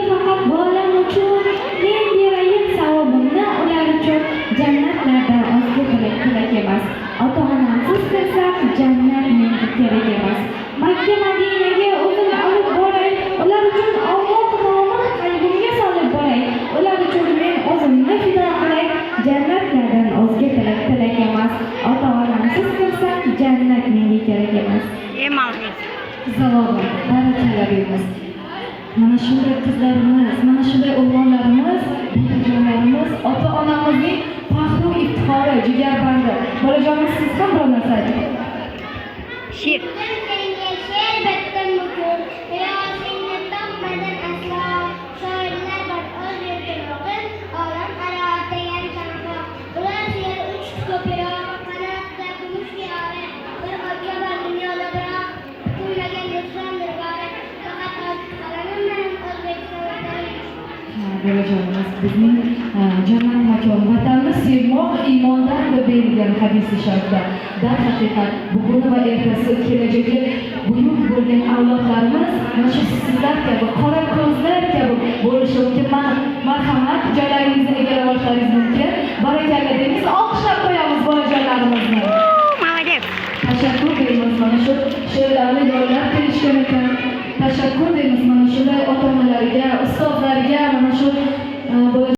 faqat bolam uchun men berayin savobimni ular uchun jannatlardan ozga tilak emas. Ota-onamsiz kirsak jannat menga kerak emas. Makka Madinaga o'zim olib boray, ular uchun Alloh nomini qalbimga solib boray. Ular uchun men o'zimni fido qilay, jannatlardan ozga tilak emas. Ota-onamsiz kirsak jannat menga kerak emas. Zavobi, barakalla beramiz. Mana shunday qizlarimiz, mana shunday o'g'lonlarimiz, bolajonlarimiz, ota-onamizning faxru iftixori, jigarbandi. Bolajonimiz siz ham bir narsa ayting. She'r. Bolajonimiz bizning jannat makon, vatanni sevmoq iymondan deb berilgan hadisi sharifda. Darhaqiqat buguni va ertasi kelajagi buyuk bo'lgan avlodlarimiz mana shu sizlar kabi qora ko'zlar kabi bo'lishi mumkin. Marhamat, joylaringizni egallab olishlaringiz mumkin. Barakalla deymiz, olqishlab qo'yamiz bolajonlarimizni. Молодец. Tashakkur deymiz mana shu she'rlarni yo'llab kelishgan ekan. Tashakkur deymiz mana shunday ota-onalarga, ustozlarga, mana shu